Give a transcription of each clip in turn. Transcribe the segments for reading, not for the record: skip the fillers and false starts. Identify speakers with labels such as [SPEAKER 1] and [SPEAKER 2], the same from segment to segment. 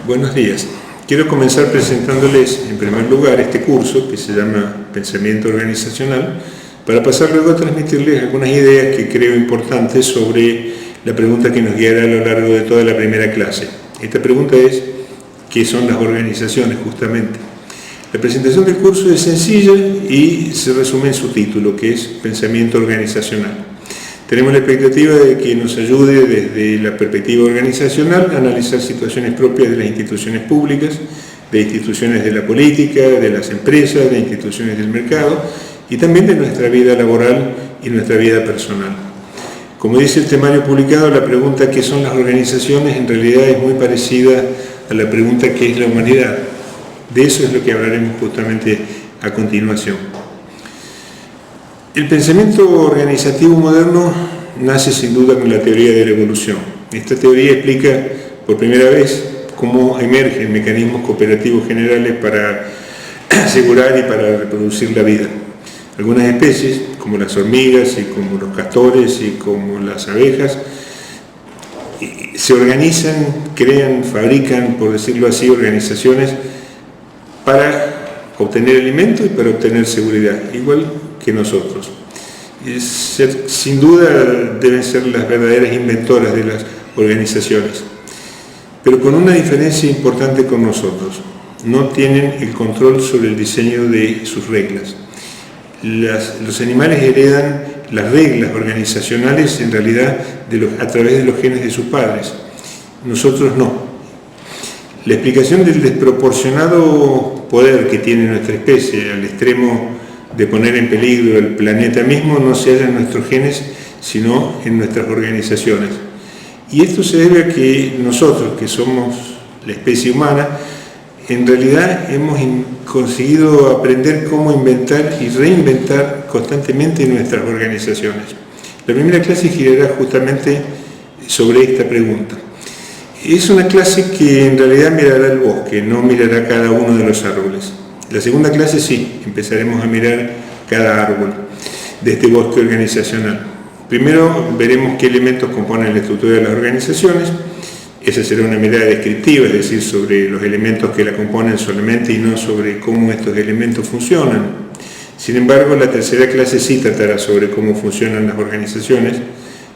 [SPEAKER 1] Buenos días. Quiero comenzar presentándoles en primer lugar este curso que se llama Pensamiento Organizacional, para pasar luego a transmitirles algunas ideas que creo importantes sobre la pregunta que nos guiará a lo largo de toda la primera clase. Esta pregunta es: ¿qué son las organizaciones justamente? La presentación del curso es sencilla y se resume en su título, que es Pensamiento Organizacional. Tenemos la expectativa de que nos ayude desde la perspectiva organizacional a analizar situaciones propias de las instituciones públicas, de instituciones de la política, de las empresas, de instituciones del mercado y también de nuestra vida laboral y nuestra vida personal. Como dice el temario publicado, la pregunta ¿qué son las organizaciones? En realidad es muy parecida a la pregunta ¿qué es la humanidad? De eso es lo que hablaremos justamente a continuación. El pensamiento organizativo moderno nace sin duda con la teoría de la evolución. Esta teoría explica por primera vez cómo emergen mecanismos cooperativos generales para asegurar y para reproducir la vida. Algunas especies, como las hormigas y como los castores y como las abejas, se organizan, crean, fabrican, por decirlo así, organizaciones para obtener alimento y para obtener seguridad, igual que nosotros. Sin duda deben ser las verdaderas inventoras de las organizaciones, pero con una diferencia importante con nosotros: no tienen el control sobre el diseño de sus reglas. Los animales heredan las reglas organizacionales en realidad a través de los genes de sus padres, nosotros no. La explicación del desproporcionado poder que tiene nuestra especie al extremo de poner en peligro el planeta mismo no se halla en nuestros genes, sino en nuestras organizaciones. Y esto se debe a que nosotros, que somos la especie humana, en realidad hemos conseguido aprender cómo inventar y reinventar constantemente nuestras organizaciones. La primera clase girará justamente sobre esta pregunta. Es una clase que en realidad mirará el bosque, no mirará cada uno de los árboles. La segunda clase sí, empezaremos a mirar cada árbol de este bosque organizacional. Primero veremos qué elementos componen la estructura de las organizaciones. Esa será una mirada descriptiva, es decir, sobre los elementos que la componen solamente y no sobre cómo estos elementos funcionan. Sin embargo, la tercera clase sí tratará sobre cómo funcionan las organizaciones,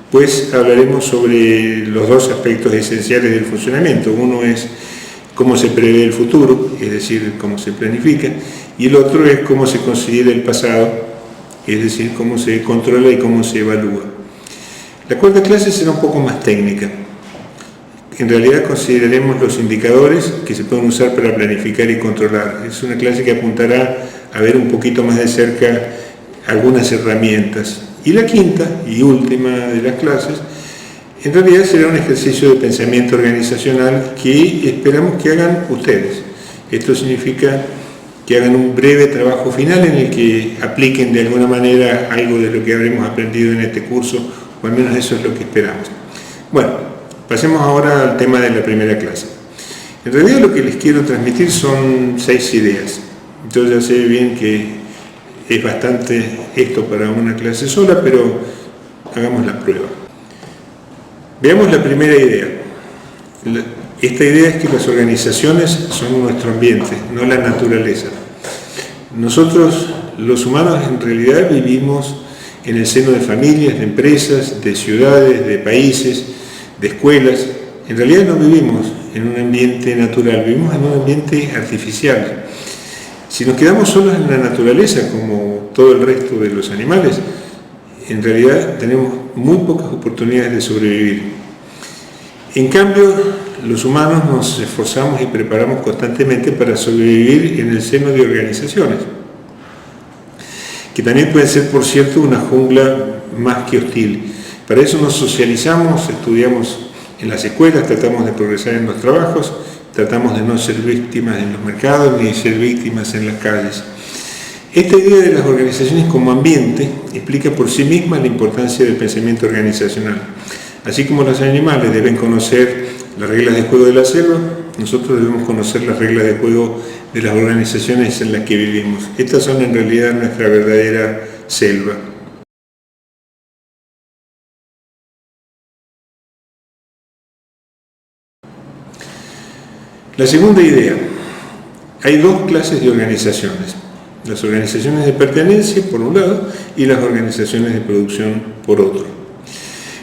[SPEAKER 1] pues hablaremos sobre los dos aspectos esenciales del funcionamiento. Uno es cómo se prevé el futuro, es decir, cómo se planifica, y el otro es cómo se considera el pasado, es decir, cómo se controla y cómo se evalúa. La cuarta clase será un poco más técnica. En realidad consideraremos los indicadores que se pueden usar para planificar y controlar. Es una clase que apuntará a ver un poquito más de cerca algunas herramientas. Y la quinta y última de las clases, en realidad será un ejercicio de pensamiento organizacional que esperamos que hagan ustedes. Esto significa que hagan un breve trabajo final en el que apliquen de alguna manera algo de lo que habremos aprendido en este curso, o al menos eso es lo que esperamos. Bueno, pasemos ahora al tema de la primera clase. En realidad lo que les quiero transmitir son 6 ideas. Yo ya sé bien que es bastante esto para una clase sola, pero hagamos la prueba. Veamos la primera idea. Esta idea es que las organizaciones son nuestro ambiente, no la naturaleza. Nosotros, los humanos, en realidad vivimos en el seno de familias, de empresas, de ciudades, de países, de escuelas. En realidad no vivimos en un ambiente natural, vivimos en un ambiente artificial. Si nos quedamos solos en la naturaleza, como todo el resto de los animales, en realidad tenemos muy pocas oportunidades de sobrevivir. En cambio, los humanos nos esforzamos y preparamos constantemente para sobrevivir en el seno de organizaciones, que también pueden ser, por cierto, una jungla más que hostil. Para eso nos socializamos, estudiamos en las escuelas, tratamos de progresar en los trabajos, tratamos de no ser víctimas en los mercados ni ser víctimas en las calles. Esta idea de las organizaciones como ambiente explica por sí misma la importancia del pensamiento organizacional. Así como los animales deben conocer las reglas de juego de la selva, nosotros debemos conocer las reglas de juego de las organizaciones en las que vivimos. Estas son en realidad nuestra verdadera selva. La segunda idea, hay dos clases de organizaciones, las organizaciones de pertenencia por un lado y las organizaciones de producción por otro.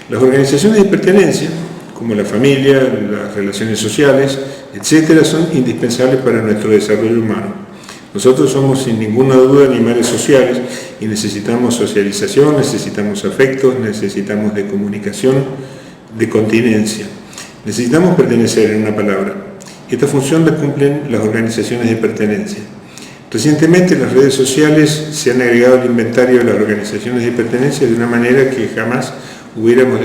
[SPEAKER 1] Las organizaciones de pertenencia, como la familia, las relaciones sociales, etc., son indispensables para nuestro desarrollo humano. Nosotros somos sin ninguna duda animales sociales y necesitamos socialización, necesitamos afectos, necesitamos de comunicación, de continencia. Necesitamos pertenecer, en una palabra. Esta función la cumplen las organizaciones de pertenencia. Recientemente las redes sociales se han agregado al inventario de las organizaciones de pertenencia de una manera que jamás hubiéramos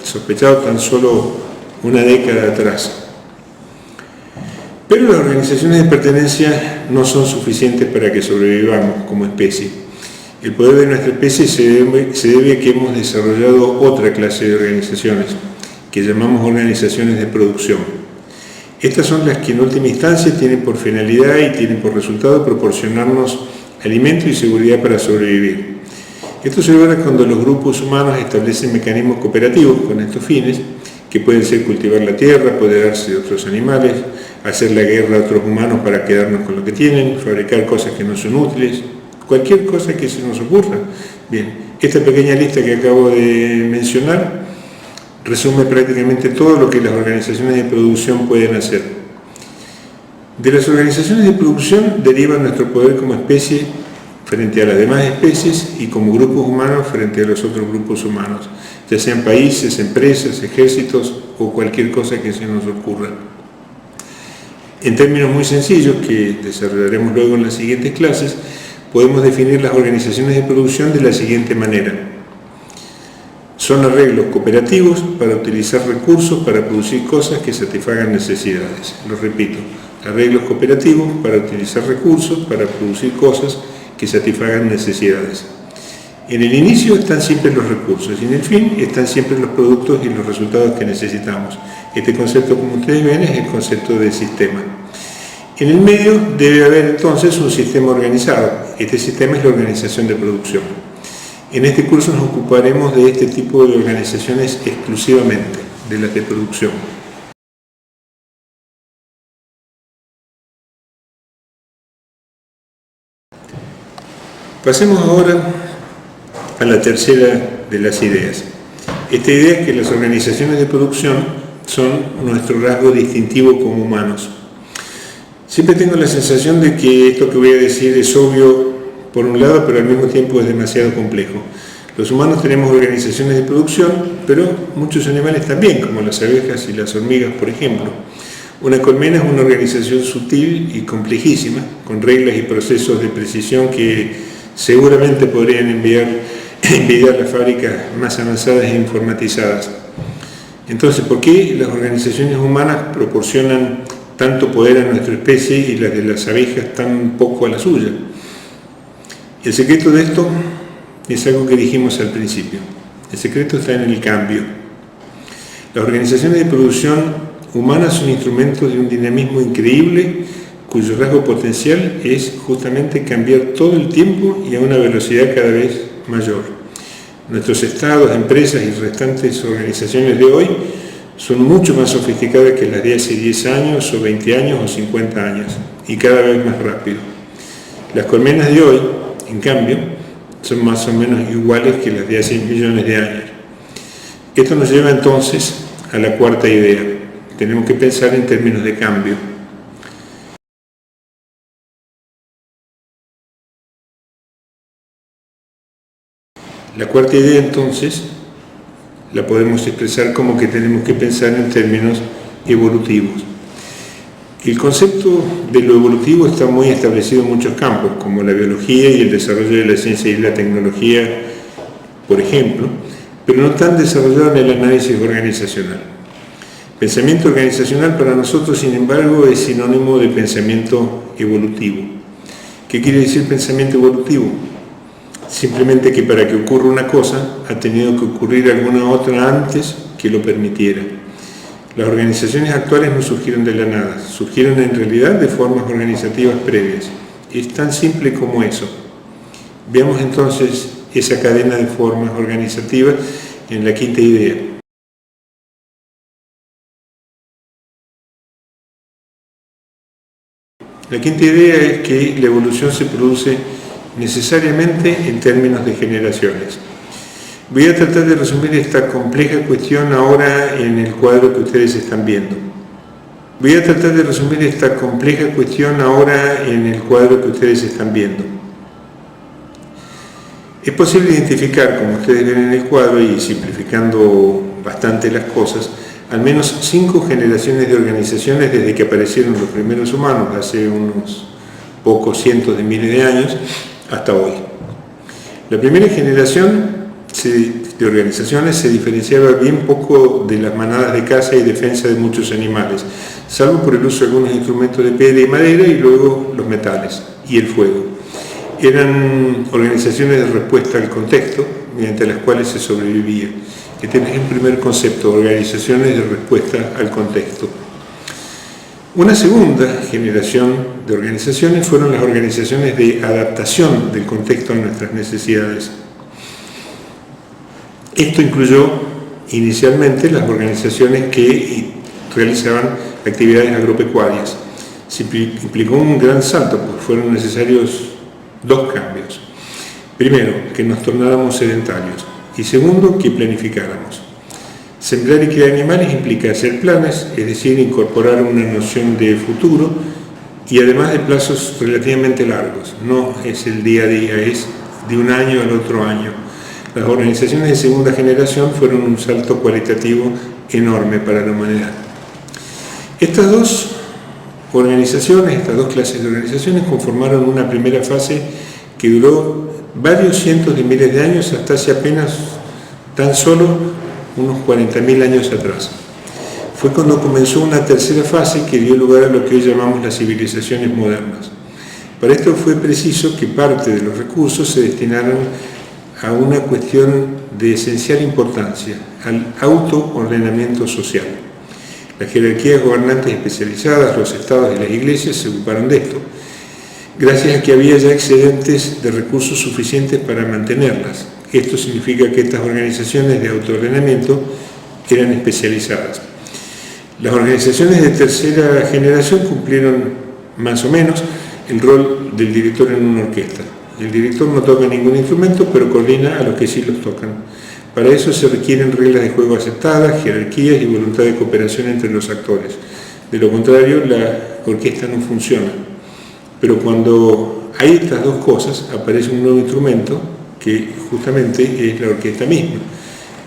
[SPEAKER 1] sospechado tan solo una década atrás. Pero las organizaciones de pertenencia no son suficientes para que sobrevivamos como especie. El poder de nuestra especie se debe a que hemos desarrollado otra clase de organizaciones, que llamamos organizaciones de producción. Estas son las que en última instancia tienen por finalidad y tienen por resultado proporcionarnos alimento y seguridad para sobrevivir. Esto se logra cuando los grupos humanos establecen mecanismos cooperativos con estos fines, que pueden ser cultivar la tierra, apoderarse de otros animales, hacer la guerra a otros humanos para quedarnos con lo que tienen, fabricar cosas que no son útiles, cualquier cosa que se nos ocurra. Bien, esta pequeña lista que acabo de mencionar resume prácticamente todo lo que las organizaciones de producción pueden hacer. De las organizaciones de producción deriva nuestro poder como especie frente a las demás especies y como grupos humanos frente a los otros grupos humanos, ya sean países, empresas, ejércitos o cualquier cosa que se nos ocurra. En términos muy sencillos, que desarrollaremos luego en las siguientes clases, podemos definir las organizaciones de producción de la siguiente manera. Son arreglos cooperativos para utilizar recursos para producir cosas que satisfagan necesidades. Lo repito, arreglos cooperativos para utilizar recursos para producir cosas que satisfagan necesidades. En el inicio están siempre los recursos y en el fin están siempre los productos y los resultados que necesitamos. Este concepto, como ustedes ven, es el concepto de sistema. En el medio debe haber entonces un sistema organizado. Este sistema es la organización de producción. En este curso nos ocuparemos de este tipo de organizaciones exclusivamente, de las de producción. Pasemos ahora a la tercera de las ideas. Esta idea es que las organizaciones de producción son nuestro rasgo distintivo como humanos. Siempre tengo la sensación de que esto que voy a decir es obvio por un lado, pero al mismo tiempo es demasiado complejo. Los humanos tenemos organizaciones de producción, pero muchos animales también, como las abejas y las hormigas, por ejemplo. Una colmena es una organización sutil y complejísima, con reglas y procesos de precisión que seguramente podrían envidiar las fábricas más avanzadas e informatizadas. Entonces, ¿por qué las organizaciones humanas proporcionan tanto poder a nuestra especie y las de las abejas tan poco a la suya? El secreto de esto es algo que dijimos al principio. El secreto está en el cambio. Las organizaciones de producción humana son instrumentos de un dinamismo increíble, cuyo rasgo potencial es justamente cambiar todo el tiempo y a una velocidad cada vez mayor. Nuestros estados, empresas y restantes organizaciones de hoy son mucho más sofisticadas que las de hace 10 años o 20 años o 50 años y cada vez más rápido. Las colmenas de hoy, en cambio, son más o menos iguales que las de hace millones de años. Esto nos lleva entonces a la cuarta idea. Tenemos que pensar en términos de cambio. La cuarta idea entonces la podemos expresar como que tenemos que pensar en términos evolutivos. El concepto de lo evolutivo está muy establecido en muchos campos, como la biología y el desarrollo de la ciencia y la tecnología, por ejemplo, pero no tan desarrollado en el análisis organizacional. Pensamiento organizacional para nosotros, sin embargo, es sinónimo de pensamiento evolutivo. ¿Qué quiere decir pensamiento evolutivo? Simplemente que para que ocurra una cosa ha tenido que ocurrir alguna otra antes que lo permitiera. Las organizaciones actuales no surgieron de la nada, surgieron en realidad de formas organizativas previas. Es tan simple como eso. Veamos entonces esa cadena de formas organizativas en la quinta idea. La quinta idea es que la evolución se produce necesariamente en términos de generaciones. Voy a tratar de resumir esta compleja cuestión ahora en el cuadro que ustedes están viendo. Es posible identificar, como ustedes ven en el cuadro, y simplificando bastante las cosas, al menos 5 generaciones de organizaciones desde que aparecieron los primeros humanos, hace unos pocos cientos de miles de años, hasta hoy. La primera generación de organizaciones se diferenciaba bien poco de las manadas de caza y defensa de muchos animales, salvo por el uso de algunos instrumentos de piedra y madera y luego los metales y el fuego. Eran organizaciones de respuesta al contexto, mediante las cuales se sobrevivía. Este es el primer concepto, organizaciones de respuesta al contexto. Una segunda generación de organizaciones fueron las organizaciones de adaptación del contexto a nuestras necesidades. Esto incluyó inicialmente las organizaciones que realizaban actividades agropecuarias. Se implicó un gran salto, porque fueron necesarios 2 cambios. Primero, que nos tornáramos sedentarios, y segundo, que planificáramos. Sembrar y criar animales implica hacer planes, es decir, incorporar una noción de futuro y además de plazos relativamente largos. No es el día a día, es de un año al otro año. Las organizaciones de segunda generación fueron un salto cualitativo enorme para la humanidad. Estas dos clases de organizaciones conformaron una primera fase que duró varios cientos de miles de años hasta hace apenas tan solo unos 40.000 años atrás. Fue cuando comenzó una tercera fase que dio lugar a lo que hoy llamamos las civilizaciones modernas. Para esto fue preciso que parte de los recursos se destinaran a una cuestión de esencial importancia, al autoordenamiento social. Las jerarquías gobernantes especializadas, los estados y las iglesias se ocuparon de esto, gracias a que había ya excedentes de recursos suficientes para mantenerlas. Esto significa que estas organizaciones de autoordenamiento eran especializadas. Las organizaciones de tercera generación cumplieron más o menos el rol del director en una orquesta. El director no toca ningún instrumento, pero coordina a los que sí los tocan. Para eso se requieren reglas de juego aceptadas, jerarquías y voluntad de cooperación entre los actores. De lo contrario, la orquesta no funciona. Pero cuando hay estas dos cosas, aparece un nuevo instrumento que justamente es la orquesta misma.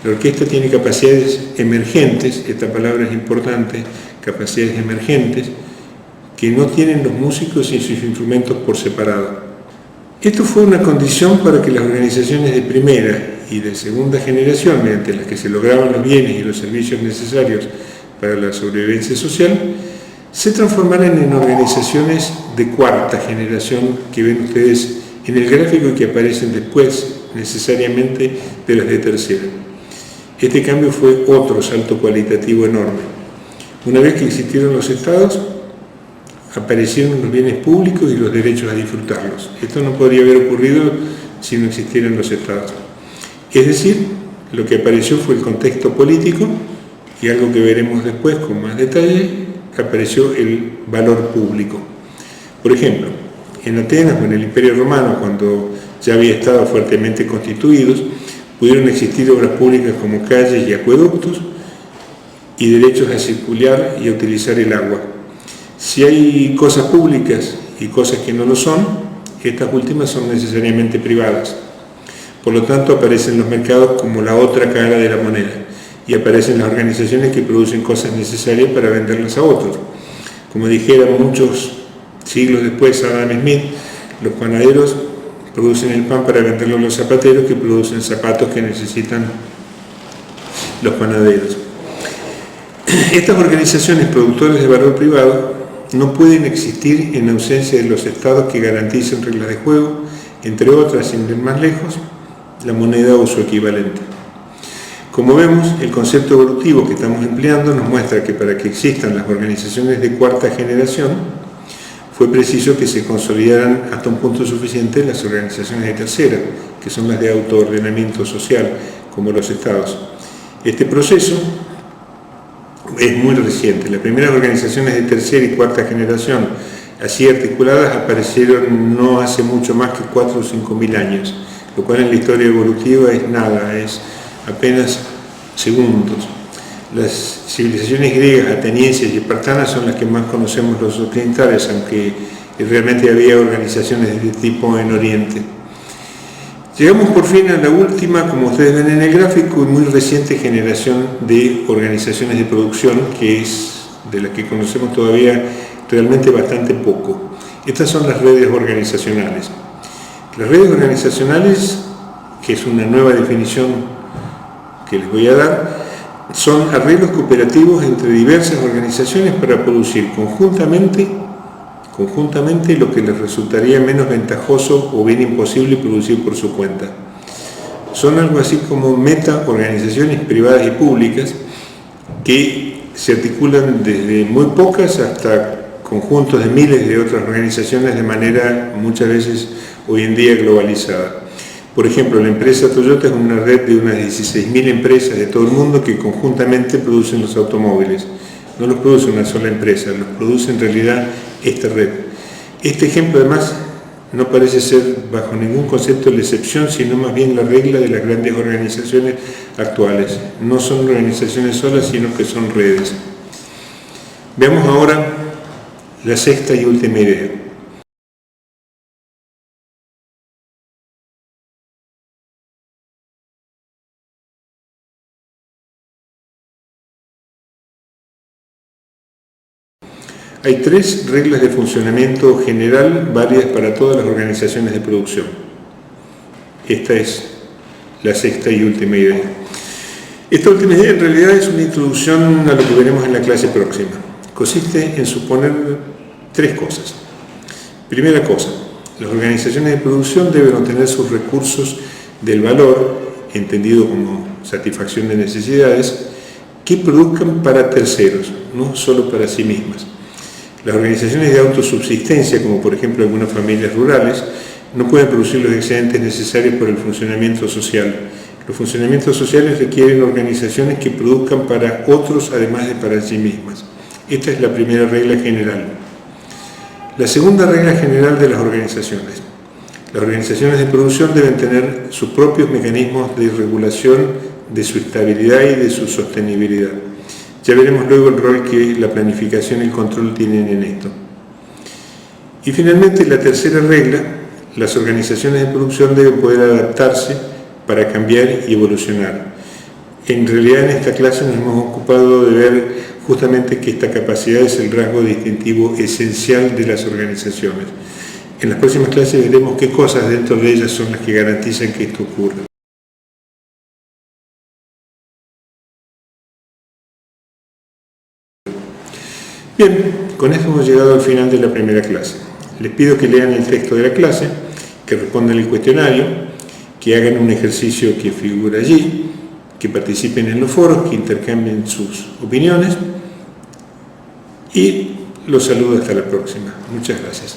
[SPEAKER 1] La orquesta tiene capacidades emergentes, esta palabra es importante, capacidades emergentes, que no tienen los músicos y sus instrumentos por separado. Esto fue una condición para que las organizaciones de primera y de segunda generación, mediante las que se lograban los bienes y los servicios necesarios para la sobrevivencia social, se transformaran en organizaciones de cuarta generación que ven ustedes en el gráfico y que aparecen después necesariamente de las de tercera. Este cambio fue otro salto cualitativo enorme. Una vez que existieron los estados, aparecieron los bienes públicos y los derechos a disfrutarlos. Esto no podría haber ocurrido si no existieran los estados. Es decir, lo que apareció fue el contexto político y algo que veremos después con más detalle, apareció el valor público. Por ejemplo, en Atenas o en el Imperio Romano, cuando ya había estados fuertemente constituidos, pudieron existir obras públicas como calles y acueductos y derechos a circular y a utilizar el agua. Si hay cosas públicas y cosas que no lo son, estas últimas son necesariamente privadas. Por lo tanto, aparecen los mercados como la otra cara de la moneda y aparecen las organizaciones que producen cosas necesarias para venderlas a otros. Como dijera muchos siglos después Adam Smith, los panaderos producen el pan para venderlo a los zapateros que producen zapatos que necesitan los panaderos. Estas organizaciones productoras de valor privado no pueden existir en ausencia de los estados que garanticen reglas de juego, entre otras, sin ir más lejos, la moneda o su equivalente. Como vemos, el concepto evolutivo que estamos empleando nos muestra que para que existan las organizaciones de cuarta generación, fue preciso que se consolidaran hasta un punto suficiente las organizaciones de tercera, que son las de autoordenamiento social, como los estados. Este proceso es muy reciente. Las primeras organizaciones de tercera y cuarta generación, así articuladas aparecieron no hace mucho más que 4 o 5 mil años, lo cual en la historia evolutiva es nada, es apenas segundos. Las civilizaciones griegas, atenienses y espartanas son las que más conocemos los occidentales, aunque realmente había organizaciones de este tipo en Oriente. Llegamos por fin a la última, como ustedes ven en el gráfico, y muy reciente generación de organizaciones de producción, que es de las que conocemos todavía realmente bastante poco. Estas son las redes organizacionales. Las redes organizacionales, que es una nueva definición que les voy a dar, son arreglos cooperativos entre diversas organizaciones para producir conjuntamente lo que les resultaría menos ventajoso o bien imposible producir por su cuenta. Son algo así como meta-organizaciones privadas y públicas que se articulan desde muy pocas hasta conjuntos de miles de otras organizaciones de manera muchas veces hoy en día globalizada. Por ejemplo, la empresa Toyota es una red de unas 16.000 empresas de todo el mundo que conjuntamente producen los automóviles. No los produce una sola empresa, los produce en realidad esta red. Este ejemplo además no parece ser bajo ningún concepto la excepción, sino más bien la regla de las grandes organizaciones actuales. No son organizaciones solas, sino que son redes. Veamos ahora la sexta y última idea. Hay 3 reglas de funcionamiento general válidas para todas las organizaciones de producción. Esta es la sexta y última idea. Esta última idea en realidad es una introducción a lo que veremos en la clase próxima. Consiste en suponer 3 cosas. Primera cosa, las organizaciones de producción deben obtener sus recursos del valor, entendido como satisfacción de necesidades, que produzcan para terceros, no solo para sí mismas. Las organizaciones de autosubsistencia, como por ejemplo algunas familias rurales, no pueden producir los excedentes necesarios para el funcionamiento social. Los funcionamientos sociales requieren organizaciones que produzcan para otros además de para sí mismas. Esta es la primera regla general. La segunda regla general de las organizaciones. Las organizaciones de producción deben tener sus propios mecanismos de regulación de su estabilidad y de su sostenibilidad. Ya veremos luego el rol que la planificación y el control tienen en esto. Y finalmente, la tercera regla, las organizaciones de producción deben poder adaptarse para cambiar y evolucionar. En realidad en esta clase nos hemos ocupado de ver justamente que esta capacidad es el rasgo distintivo esencial de las organizaciones. En las próximas clases veremos qué cosas dentro de ellas son las que garantizan que esto ocurra. Bien, con esto hemos llegado al final de la primera clase. Les pido que lean el texto de la clase, que respondan el cuestionario, que hagan un ejercicio que figura allí, que participen en los foros, que intercambien sus opiniones y los saludo hasta la próxima. Muchas gracias.